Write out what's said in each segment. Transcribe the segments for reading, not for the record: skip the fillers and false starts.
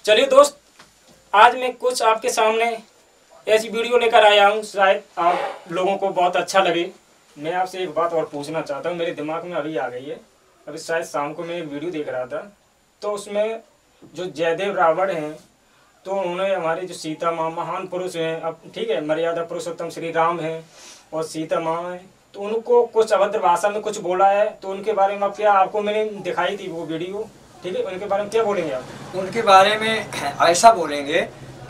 चलिए दोस्त, आज मैं कुछ आपके सामने ऐसी वीडियो लेकर आया हूँ, शायद आप लोगों को बहुत अच्छा लगे। मैं आपसे एक बात और पूछना चाहता हूँ, मेरे दिमाग में अभी आ गई है। अभी शायद शाम को मैं एक वीडियो देख रहा था, तो उसमें जो जयदेव रावण हैं, तो उन्होंने हमारे जो सीता माँ महान पुरुष हैं, अब ठीक है, मर्यादा पुरुषोत्तम श्री राम हैं और सीता माँ हैं, तो उनको कुछ अभद्र भाषा में कुछ बोला है। तो उनके बारे में क्या आपको मैंने दिखाई थी वो वीडियो, ठीक है, उनके बारे में क्या बोलेंगे आप? उनके बारे में ऐसा बोलेंगे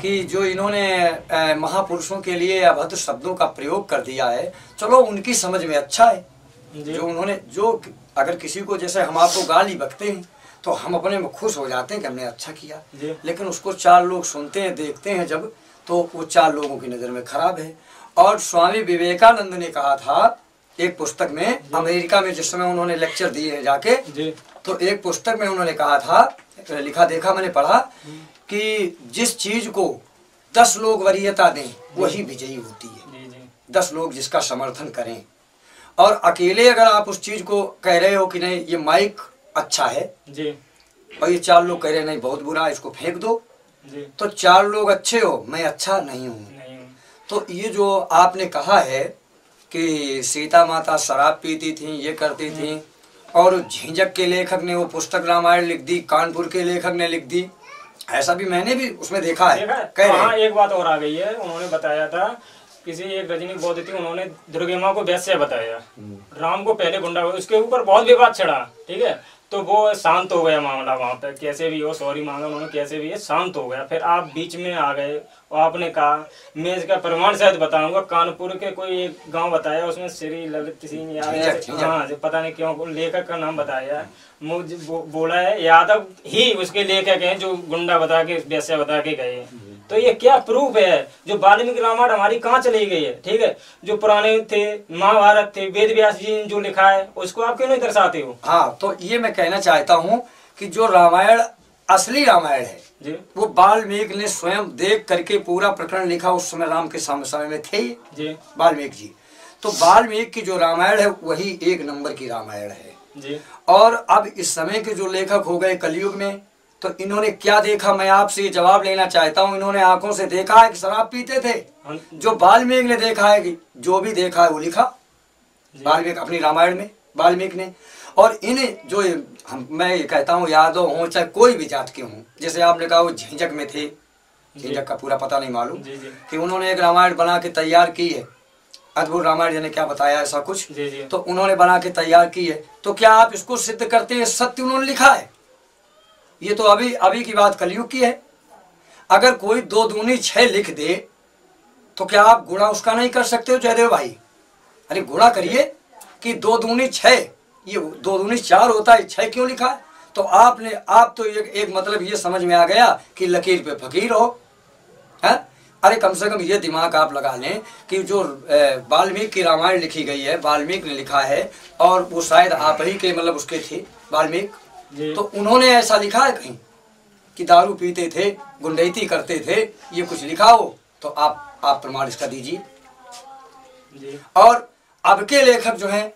कि जो इन्होंने महापुरुषों के लिए अभद्र शब्दों का प्रयोग कर दिया है, चलो उनकी समझ में अच्छा है। जो उन्होंने जो अगर किसी को, जैसे हम आपको गाली बकते हैं तो हम अपने में खुश हो जाते हैं कि हमने अच्छा किया, लेकिन उसको चार लोग सुनते हैं, देखते हैं जब, तो वो चार लोगों की नज़र में खराब है। और स्वामी विवेकानंद ने कहा था एक पुस्तक में, अमेरिका में जिस समय उन्होंने लेक्चर दिए हैं जाके, तो एक पुस्तक में उन्होंने कहा था, लिखा देखा मैंने पढ़ा, कि जिस चीज को 10 लोग वरीयता दें वही विजयी होती है। 10 लोग जिसका समर्थन करें, और अकेले अगर आप उस चीज को कह रहे हो कि नहीं ये माइक अच्छा है जी, और ये 4 लोग कह रहे नहीं बहुत बुरा है, इसको फेंक दो जी, तो 4 लोग अच्छे हो, मैं अच्छा नहीं हूँ। तो ये जो आपने कहा है कि सीता माता शराब पीती थी, ये करती थी, और झिंझक के लेखक ने वो पुस्तक रामायण लिख दी, कानपुर के लेखक ने लिख दी, ऐसा भी मैंने भी उसमें देखा है। हाँ, एक बात और आ गई है, उन्होंने बताया था किसी एक रजनी बौद्ध थी, उन्होंने दुर्गे माँ को वैश्य बताया, राम को पहले गुंडा, उसके ऊपर बहुत विवाद चढ़ा, ठीक है, तो वो शांत हो गया मामला वहाँ पे, कैसे भी हो सॉरी मांगा उन्होंने, कैसे भी है शांत हो गया। फिर आप बीच में आ गए और आपने कहा, मैं इसका प्रमाण शायद बताऊंगा, कानपुर के कोई एक गांव बताया, उसमें श्री ललित सिंह यादव, हाँ पता नहीं क्यों लेखक का नाम बताया, मुझे बोला है यादव ही उसके लेखक हैं जो गुंडा बता के वैसे बता के गए। तो ये क्या प्रूफ है? जो वाल्मीकि रामायण हमारी कहाँ चली गई है, ठीक है, जो पुराने थे, महाभारत थे, वेद व्यास जी ने जो लिखा है उसको आप क्यों नहीं दर्शाते हो? हाँ, तो ये मैं कहना चाहता हूँ कि जो रामायण असली रामायण है जी, वो वाल्मीकि ने स्वयं देख करके पूरा प्रकरण लिखा, उस समय राम के समय में थे जी वाल्मीकि जी। तो वाल्मीकि की जो रामायण है वही एक नंबर की रामायण है जी। और अब इस समय के जो लेखक हो गए कलयुग में, तो इन्होंने क्या देखा, मैं आपसे जवाब लेना चाहता हूँ। इन्होंने आंखों से देखा है कि शराब पीते थे, जो वाल्मीकि ने देखा है कि जो भी देखा है वो लिखा वाल्मीकि अपनी रामायण में, वाल्मीकि ने। और इन्हें जो मैं ये कहता हूँ, यादव हों चाहे कोई भी जात के हों, जैसे आपने कहा वो झिंझक में थे, झिंझक का पूरा पता नहीं मालूम, कि उन्होंने एक रामायण बना के तैयार की है, अद्भुत रामायण ने क्या बताया ऐसा कुछ, तो उन्होंने बना के तैयार की है, तो क्या आप इसको सिद्ध करते हैं सत्य उन्होंने लिखा है? ये तो अभी की बात कलयुग की है। अगर कोई 2 दूनी 6 लिख दे तो क्या आप गुणा उसका नहीं कर सकते हो जयदेव भाई? अरे गुणा करिए कि 2 दूनी 6, ये 2 दूनी 4 होता है, 6 क्यों लिखा है? तो आप तो एक मतलब ये समझ में आ गया कि लकीर पे फकीर हो है? अरे कम से कम ये दिमाग आप लगा लें कि जो वाल्मीकि की रामायण लिखी गई है, वाल्मीकि ने लिखा है, और वो शायद आप ही के मतलब उसके थे वाल्मीकि, तो उन्होंने ऐसा लिखा है कहीं कि दारू पीते थे, गुंडैती करते थे, ये कुछ लिखा हो तो आप प्रमाण इसका दीजिए। और अब के लेखक जो हैं,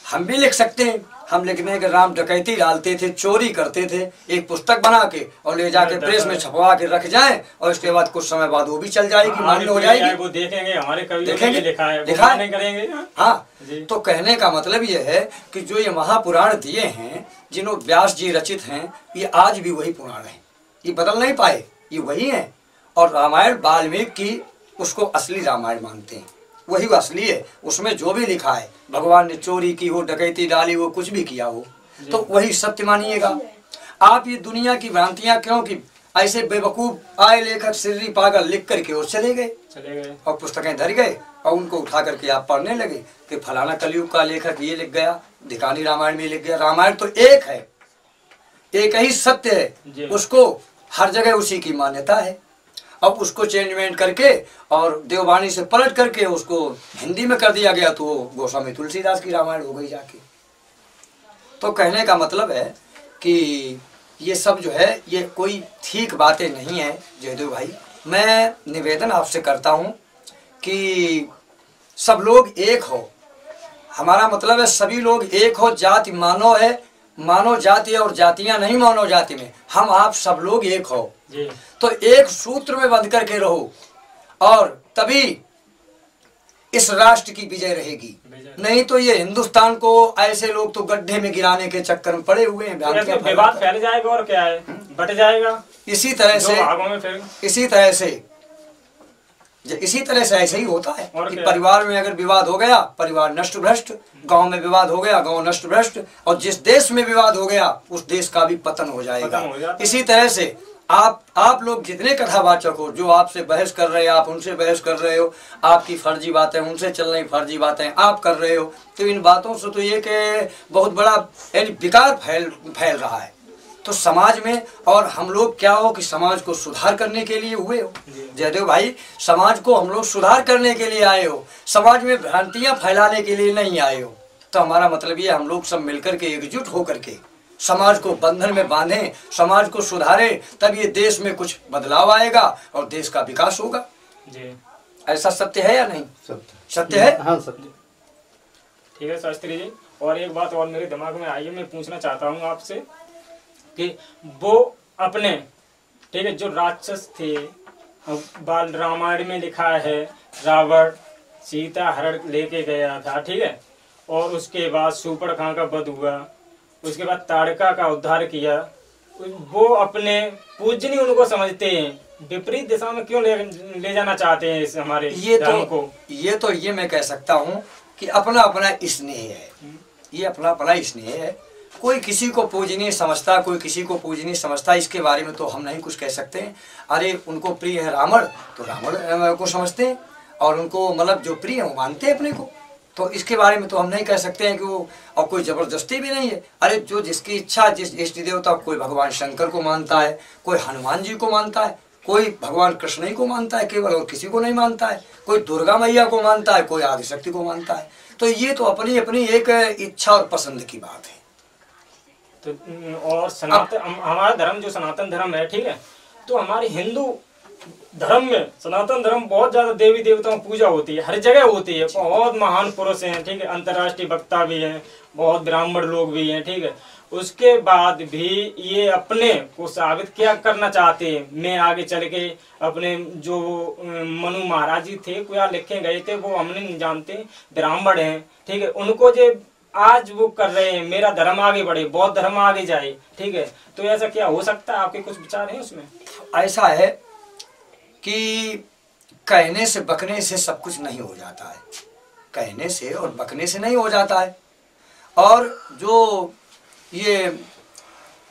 हम भी लिख सकते हैं, हम लिखने के राम डकैती डालते थे, चोरी करते थे, एक पुस्तक बना के और ले जाके प्रेस में छपवा के रख जाएं, और इसके बाद कुछ समय बाद वो भी चल जाएगी, मान्य हो जाएगी, वो देखेंगे, हमारे कवि देखेंगे, लिखा है नहीं करेंगे। हाँ, तो कहने का मतलब ये है कि जो ये महापुराण दिए हैं, जिन्हों व्यास जी रचित हैं, ये आज भी वही पुराण है, ये बदल नहीं पाए, ये वही है। और रामायण वाल्मीकि की उसको असली रामायण मानते हैं, वही असली है। उसमें जो भी लिखा है, भगवान ने चोरी की हो, डकैती डाली हो, कुछ भी किया हो, तो वही सत्य मानिएगा। आप ये दुनिया की भ्रांतियां क्यों की, ऐसे बेवकूफ आए लेखक सिर्री पागल लिख करके और चले गए और पुस्तकें धर गए, और उनको उठा करके आप पढ़ने लगे कि फलाना कलयुग का लेखक ये लिख गया, धिकानी रामायण में लिख गया। रामायण तो एक है, एक ही सत्य है, उसको हर जगह उसी की मान्यता है। अब उसको चेंजमेंट करके और देववाणी से पलट करके उसको हिंदी में कर दिया गया, तो गोस्वामी तुलसीदास की रामायण हो गई जाके। तो कहने का मतलब है कि ये सब जो है ये कोई ठीक बातें नहीं है जयदेव भाई। मैं निवेदन आपसे करता हूँ कि सब लोग एक हो, हमारा मतलब है सभी लोग एक हो। जाति मानव है, मानव जाति है, और जातियाँ नहीं मानव जाति में, हम आप सब लोग एक हो। जी। तो एक सूत्र में बंध करके रहो और तभी इस राष्ट्र की विजय रहेगी। नहीं तो ये हिंदुस्तान को ऐसे लोग तो गड्ढे में गिराने के चक्कर में पड़े हुए हैं। विवाद फैल जाएगा और क्या है, बट जाएगा इसी तरह से ऐसे ही होता है कि परिवार में अगर विवाद हो गया, परिवार नष्ट भ्रष्ट, गांव में विवाद हो गया, गांव नष्ट भ्रष्ट, और जिस देश में विवाद हो गया उस देश का भी पतन हो जाएगा। इसी तरह से आप लोग जितने कथावाचक हो, जो आपसे बहस कर रहे हैं, आप उनसे बहस कर रहे हो, आपकी फर्जी बातें उनसे चल रही, फर्जी बातें आप कर रहे हो, तो इन बातों से तो ये कि बहुत बड़ा यानी विकार फैल रहा है। तो समाज में, और हम लोग क्या हो कि समाज को सुधार करने के लिए हुए हो जयदेव भाई, समाज को हम लोग सुधार करने के लिए आए हो, समाज में भ्रांतियां फैलाने के लिए नहीं आए हो। तो हमारा मतलब ये हम लोग सब मिलकर के एकजुट होकर के समाज को बंधन में बांधें, समाज को सुधारें, तब ये देश में कुछ बदलाव आएगा और देश का विकास होगा। ऐसा सत्य है या नहीं? सत्य है। हाँ सत्य। ठीक है शास्त्री जी, और एक बात और मेरे दिमाग में आई है, मैं पूछना चाहता हूँ आपसे कि वो अपने, ठीक है, जो राक्षस थे, बाल रामायण में लिखा है रावण सीता हरण लेके गया था, ठीक है, और उसके बाद शूर्पणखा का वध हुआ, उसके बाद ताड़का का उद्धार किया, वो अपने पूजनीय उनको समझते हैं, विपरीत दिशा में क्यों ले जाना चाहते हैं इस हमारे धर्म को? ये मैं कह सकता हूँ कि अपना अपना स्नेह है, ये अपना अपना स्नेह है। कोई किसी को पूजनीय समझता, कोई किसी को पूजनीय समझता, इसके बारे में तो हम नहीं कुछ कह सकते हैं। अरे उनको प्रिय है रावण तो रावण को समझते हैं, और उनको मतलब जो प्रिय है वो मानते हैं अपने को, तो इसके बारे में तो हम नहीं कह सकते हैं कि वो, और कोई जबरदस्ती भी नहीं है। अरे जो जिसकी इच्छा, जिस इष्ट देवता, कोई भगवान शंकर को मानता है, कोई हनुमान जी को मानता है, कोई भगवान कृष्ण ही को मानता है केवल, और किसी को नहीं मानता है, कोई दुर्गा मैया को मानता है, कोई आदिशक्ति को मानता है। तो ये तो अपनी अपनी एक इच्छा और पसंद की बात है। तो और सनातन हमारा धर्म जो सनातन धर्म है, ठीक है, तो हमारे हिंदू धर्म में, सनातन धर्म, बहुत ज्यादा देवी देवताओं की पूजा होती है, हर जगह होती है, बहुत महान पुरुष हैं, ठीक है, अंतर्राष्ट्रीय वक्ता भी हैं, बहुत ब्राह्मण लोग भी हैं, ठीक है, उसके बाद भी ये अपने को साबित क्या करना चाहते हैं? मैं आगे चल के अपने जो मनु महाराज जी थे, क्या लिखे गए थे वो हमने नहीं जानते, ब्राह्मण हैं, ठीक है, उनको जो आज वो कर रहे हैं, मेरा धर्म आगे बढ़े, बौद्ध धर्म आगे जाए, ठीक है, तो ऐसा क्या हो सकता है? आपके कुछ विचार हैं उसमें? ऐसा है कि कहने से बकने से सब कुछ नहीं हो जाता है, कहने से और बकने से नहीं हो जाता है। और जो ये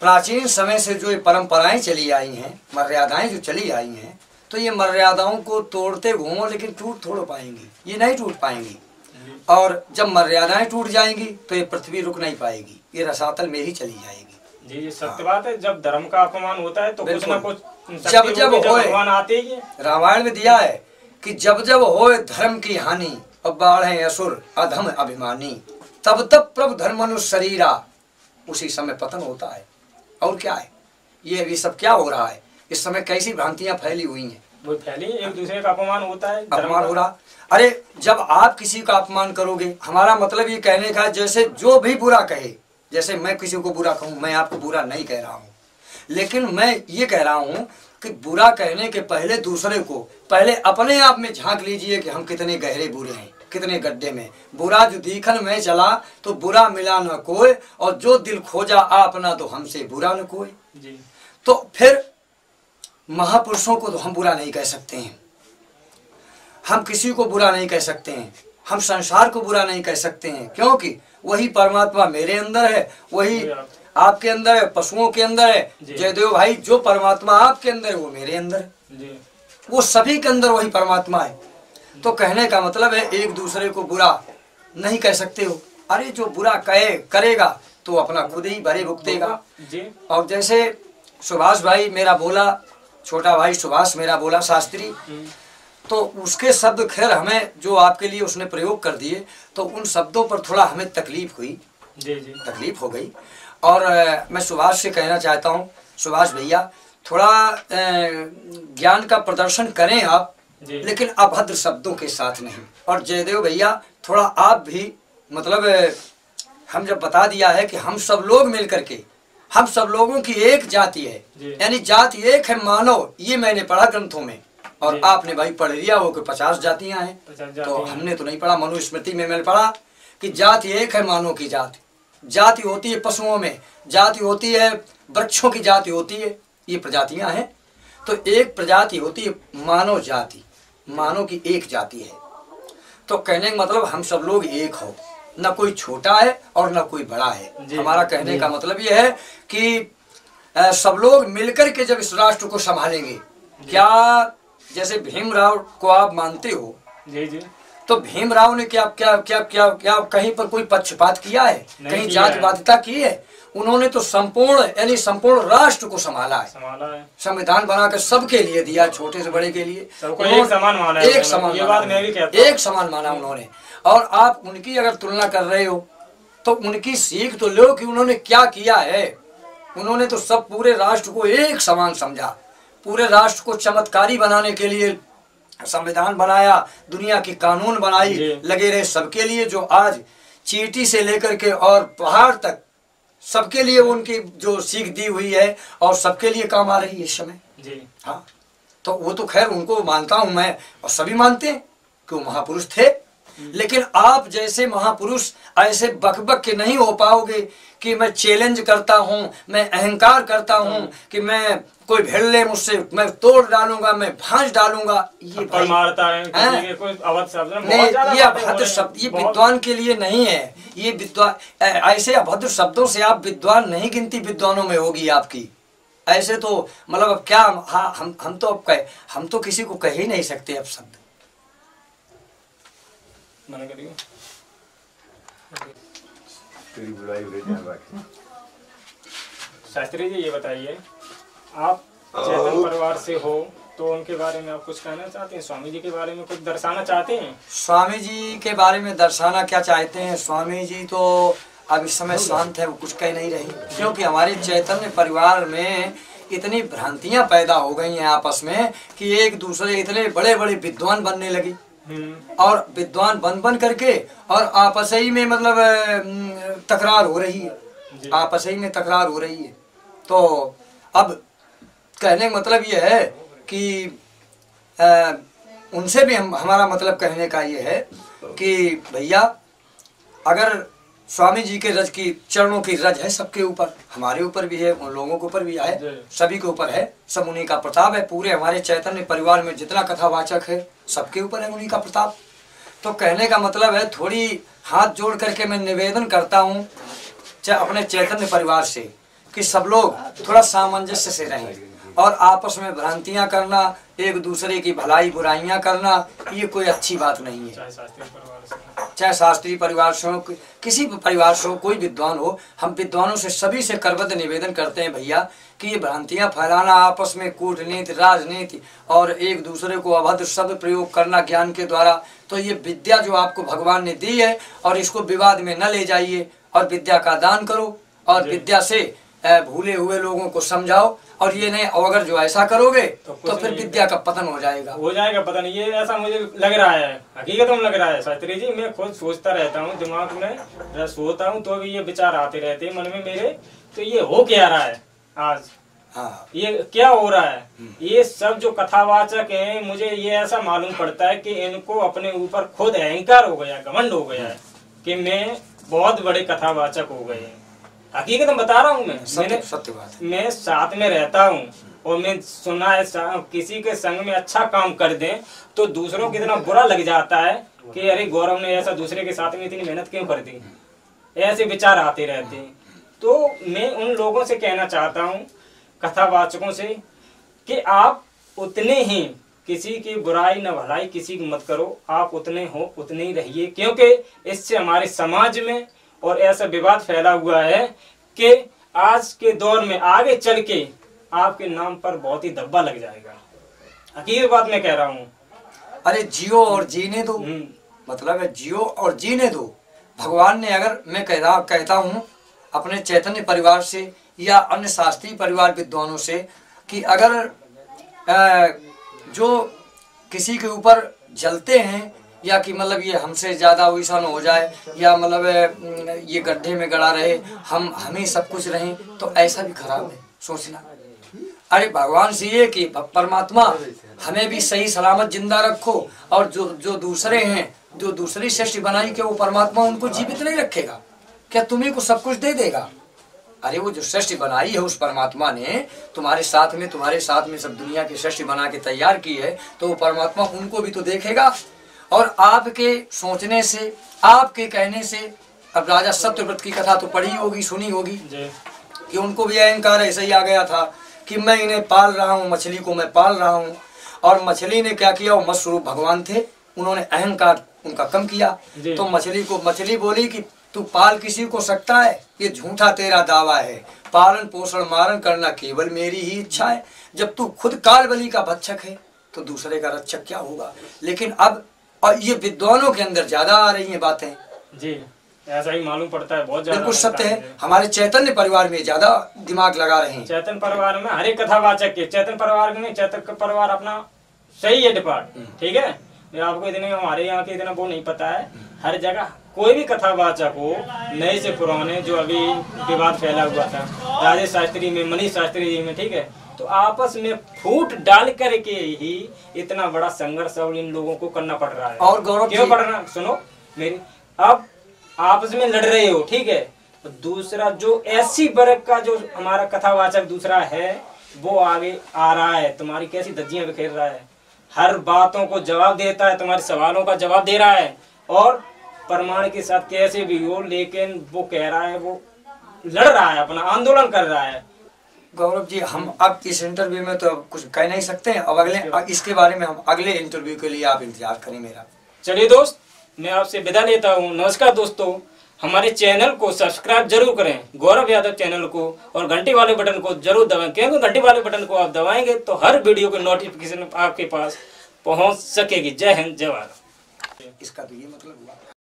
प्राचीन समय से जो ये परंपराएं चली आई हैं, मर्यादाएं जो चली आई हैं, तो ये मर्यादाओं को तोड़ते घूमो लेकिन टूट थोड़ा पाएंगी, ये नहीं टूट पाएंगी। और जब मर्यादाएं टूट जाएंगी तो ये पृथ्वी रुक नहीं पाएगी, ये रसातल में ही चली जाएगी। जी सत्य बात है, जब धर्म का अपमान होता है तो कुछ ना कुछ जब भगवान आते ही। रामायण में दिया है कि जब जब होए धर्म की हानि और बाढ़े असुर अधम अभिमानी, तब तब प्रभु धर्मनु शरीरा, उसी समय पतन होता है। और क्या है ये सब क्या हो रहा है इस समय? कैसी भ्रांतियां फैली हुई हैं, वो फैली, एक दूसरे का अपमान होता है, अपमान हो रहा। अरे जब आप किसी का अपमान करोगे, हमारा मतलब ये कहने का, जैसे जो भी बुरा कहे, जैसे मैं किसी को बुरा कहूँ, मैं आपको बुरा नहीं कह रहा हूँ, लेकिन मैं ये कह रहा हूँ कि बुरा कहने के पहले दूसरे को, पहले अपने आप में झांक लीजिए कि हम कितने गहरे बुरे हैं, कितने गड्ढे में। बुरा जो दीखन में चला तो बुरा मिला न कोई, और जो दिल खोजा अपना तो हमसे बुरा न कोई। तो फिर महापुरुषों को तो हम बुरा नहीं कह सकते हैं, हम किसी को बुरा नहीं कह सकते हैं, हम संसार को बुरा नहीं कह सकते हैं, क्योंकि वही परमात्मा मेरे अंदर है, वही आपके अंदर है, पशुओं के अंदर है। जयदेव भाई, जो परमात्मा आपके अंदर है वो मेरे अंदर है, वो सभी के अंदर वही परमात्मा है। तो कहने का मतलब है एक दूसरे को बुरा नहीं कह सकते हो। अरे जो बुरा करेगा तो अपना खुद ही भरे भुगतेगा। और जैसे सुभाष भाई मेरा बोला, छोटा भाई सुभाष मेरा बोला शास्त्री, तो उसके शब्द खैर हमें जो आपके लिए उसने प्रयोग कर दिए, तो उन शब्दों पर थोड़ा हमें तकलीफ हुई, तकलीफ हो गई। और मैं सुभाष से कहना चाहता हूँ, सुभाष भैया थोड़ा ज्ञान का प्रदर्शन करें आप, लेकिन अभद्र शब्दों के साथ नहीं। और जयदेव भैया थोड़ा आप भी, मतलब हम जब बता दिया है कि हम सब लोग मिल करके हम सब लोगों की एक जाति है, यानी जाति एक है मानव, ये मैंने पढ़ा ग्रंथों में। और आपने भाई पढ़ लिया हो कि 50 जातियां हैं, तो हमने तो नहीं पढ़ा, मनुस्मृति में मैंने पढ़ा कि जाति एक है मानव की जाति। जाति होती है पशुओं में, जाति होती है वृक्षों की जाति होती है, ये प्रजातियां हैं। तो एक प्रजाति होती है मानव जाति, मानव की एक जाति है। तो कहने का मतलब हम सब लोग एक हो, न कोई छोटा है और न कोई बड़ा है। हमारा कहने का मतलब ये है कि सब लोग मिलकर के जब इस राष्ट्र को संभालेंगे, क्या जैसे भीमराव को आप मानते हो जी जी, तो भीमराव ने क्या क्या क्या क्या क्या कहीं पर कोई पक्षपात किया है, कहीं जातिवादिता की है? उन्होंने तो संपूर्ण यानी संपूर्ण राष्ट्र को संभाला है, संविधान बनाकर सबके लिए दिया, छोटे से बड़े के लिए एक समान माना, एक समान, ये बात मैं भी कहता हूं, एक समान माना उन्होंने। और आप उनकी अगर तुलना कर रहे हो तो उनकी सीख तो लो कि उन्होंने क्या किया है। उन्होंने तो सब पूरे राष्ट्र को एक समान समझा, पूरे राष्ट्र को चमत्कारी बनाने के लिए संविधान बनाया, दुनिया की कानून बनाई, लगे रहे सबके लिए। जो आज चींटी से लेकर के और पहाड़ तक सबके लिए उनकी जो सीख दी हुई है और सबके लिए काम आ रही है इस समय जी। हाँ, तो वो तो खैर उनको मानता हूं मैं, और सभी मानते हैं कि वो महापुरुष थे। लेकिन आप जैसे महापुरुष ऐसे बकबक के नहीं हो पाओगे कि मैं चैलेंज करता हूं, मैं अहंकार करता हूं कि मैं कोई भिड़ ले मुझसे, मैं तोड़ डालूंगा, मैं भांज डालूंगा। ये भाई मारता है कोई अभद्र शब्द नहीं, ये अभद्र शब्द ये विद्वान के लिए नहीं है। ये विद्वान ऐसे अभद्र शब्दों से आप विद्वान नहीं, गिनती विद्वानों में होगी आपकी। ऐसे तो मतलब अब क्या, हाँ हम तो अब कहे, हम तो किसी को कह ही नहीं सकते अब शब्द। मना करिए शास्त्री जी, ये बताइए आप चैतन्य परिवार से हो तो उनके बारे में आप कुछ कहना चाहते हैं? स्वामी जी के बारे में कुछ दर्शाना चाहते हैं? स्वामी जी के बारे में दर्शाना क्या चाहते हैं? स्वामी जी तो अब इस समय शांत है, वो कुछ कह नहीं रही, क्योंकि हमारे चैतन्य परिवार में इतनी भ्रांतियां पैदा हो गई हैं आपस में कि एक दूसरे इतने बड़े बड़े विद्वान बनने लगे, और विद्वान बन करके और आपस ही में मतलब तकरार हो रही है, आपस ही में तकरार हो रही है। तो अब कहने का मतलब ये है कि उनसे भी हमारा मतलब कहने का ये है कि भैया, अगर स्वामी जी के रज की चरणों की रज है सबके ऊपर, हमारे ऊपर भी है, उन लोगों के ऊपर भी है, सभी के ऊपर है, सब उन्हीं का प्रताप है। पूरे हमारे चैतन्य परिवार में जितना कथावाचक है सबके ऊपर है उन्हीं का प्रताप। तो कहने का मतलब है, थोड़ी हाथ जोड़ करके मैं निवेदन करता हूँ अपने चैतन्य परिवार से कि सब लोग थोड़ा सामंजस्य से रहें, और आपस में भ्रांतियां करना, एक दूसरे की भलाई बुराइयां करना, ये कोई अच्छी बात नहीं है। चाहे शास्त्रीय परिवार से हो, किसी भी परिवार से हो, कोई विद्वान हो, हम विद्वानों से सभी से करबद्ध निवेदन करते हैं भैया कि ये भ्रांतियां फैलाना, आपस में कूटनीति, राजनीति और एक दूसरे को अभद्र शब्द प्रयोग करना ज्ञान के द्वारा, तो ये विद्या जो आपको भगवान ने दी है, और इसको विवाद में न ले जाइए, और विद्या का दान करो, और विद्या से भूले हुए लोगों को समझाओ। और ये नहीं, और अगर जो ऐसा करोगे तो फिर विद्या का पतन हो जाएगा पतन। ये ऐसा मुझे लग रहा है, हकीकत में लग रहा है शास्त्री जी। मैं खुद सोचता रहता हूँ, दिमाग में सोता हूँ तो भी ये विचार आते रहते हैं मन में मेरे, तो ये हो क्या रहा है आज? हाँ, ये क्या हो रहा है? ये सब जो कथावाचक हैं, मुझे ये ऐसा मालूम पड़ता है कि इनको अपने ऊपर खुद अहंकार हो गया, घमंड हो गया है कि मैं बहुत बड़े कथावाचक हो गए हैं। हकीकत में बता रहा हूँ मैं, सत्य बात है। मैं साथ में रहता हूँ और मैं सुना है किसी के संग में अच्छा काम कर दें तो दूसरों को इतना बुरा लग जाता है कि अरे गौरव ने ऐसा दूसरे के साथ में इतनी मेहनत क्यों कर दी, ऐसे विचार आते रहते हैं। तो मैं उन लोगों से कहना चाहता हूँ, कथावाचकों से, कि आप उतने ही किसी की बुराई न भलाई किसी की मत करो, आप उतने हो उतने ही रहिए, क्योंकि इससे हमारे समाज में और ऐसा विवाद फैला हुआ है कि आज के दौर में आगे चल के आपके नाम पर बहुत ही धब्बा लग जाएगा। हकीकत बात मैं कह रहा हूँ। अरे जियो और जीने दो, मतलब है जियो और जीने दो। भगवान ने, अगर मैं कहता हूँ अपने चैतन्य परिवार से या अन्य शास्त्रीय परिवार विद्वानों से, कि अगर जो किसी के ऊपर जलते हैं या कि मतलब ये हमसे ज़्यादा वैसा न हो जाए, या मतलब ये गड्ढे में गड़ा रहे, हमें सब कुछ रहें, तो ऐसा भी खराब है सोचना। अरे भगवान से ये कि परमात्मा हमें भी सही सलामत जिंदा रखो, और जो दूसरे हैं, जो दूसरी सृष्टि बनाई के वो परमात्मा उनको जीवित नहीं रखेगा क्या? तुम्हें को सब कुछ दे देगा? अरे वो जो सृष्टि बनाई है उस परमात्मा ने तुम्हारे साथ में सब दुनिया की सृष्टि बना के तैयार की है, तो वो परमात्मा उनको भी तो देखेगा। और आपके सोचने से, आपके कहने से, अब राजा सत्यव्रत की कथा तो पढ़ी होगी, सुनी होगी कि उनको भी अहंकार ऐसा ही आ गया था कि मैं इन्हें पाल रहा हूँ, मछली को मैं पाल रहा हूँ। और मछली ने क्या किया, वो मत्स्य स्वरूप भगवान थे, उन्होंने अहंकार उनका कम किया। तो मछली बोली कि तू पाल किसी को सकता है, ये झूठा तेरा दावा है, पालन पोषण मारण करना केवल मेरी ही इच्छा है। जब तू खुद काल बलि का भक्षक है तो दूसरे का रक्षक क्या होगा? लेकिन अब और ये विद्वानों के अंदर ज्यादा आ रही हैं बातें जी, ऐसा ही मालूम पड़ता है, बहुत ज्यादा बिल्कुल सत्य है। हमारे चैतन्य परिवार में ज्यादा दिमाग लगा रहे हैं। चैतन्य परिवार में हर एक कथावाचक के, चैतन्य परिवार में, चैतन्य परिवार अपना सही है डिपार्ट, ठीक है। आपको इतने हमारे यहाँ के इतना वो नहीं पता है, हर जगह कोई भी कथावाचक हो, नए से पुराने, जो अभी विवाद फैला हुआ था राजेश शास्त्री में, मनीष शास्त्री जी में, ठीक है, तो आपस में फूट डाल करके ही इतना बड़ा संघर्ष अब इन लोगों को करना पड़ रहा है। और गौरव क्यों पड़ रहा? सुनो मेरी, अब आपस में लड़ रहे हो, ठीक है, दूसरा जो ऐसी वर्ग का जो हमारा कथावाचक दूसरा है वो आगे आ रहा है, तुम्हारी कैसी धज्जियां बिखेर रहा है, हर बातों को जवाब देता है, तुम्हारे सवालों का जवाब दे रहा है, और प्रमाण के साथ कैसे भी हो, लेकिन वो कह रहा है, वो लड़ रहा है, अपना आंदोलन कर रहा है। गौरव जी, हम अब इस इंटरव्यू में तो अब कुछ कह नहीं सकते हैं, अब अगले इसके बारे में हम अगले इंटरव्यू के लिए आप इंतजार करें मेरा। चलिए दोस्त, मैं आपसे विदा लेता हूँ। नमस्कार दोस्तों, हमारे चैनल को सब्सक्राइब जरूर करें, गौरव यादव चैनल को, और घंटी वाले बटन को जरूर दबाएं, क्योंकि घंटी वाले बटन को आप दबाएंगे तो हर वीडियो की नोटिफिकेशन आपके पास पहुंच सकेगी। जय हिंद, जय भारत। इसका तो ये मतलब हुआ।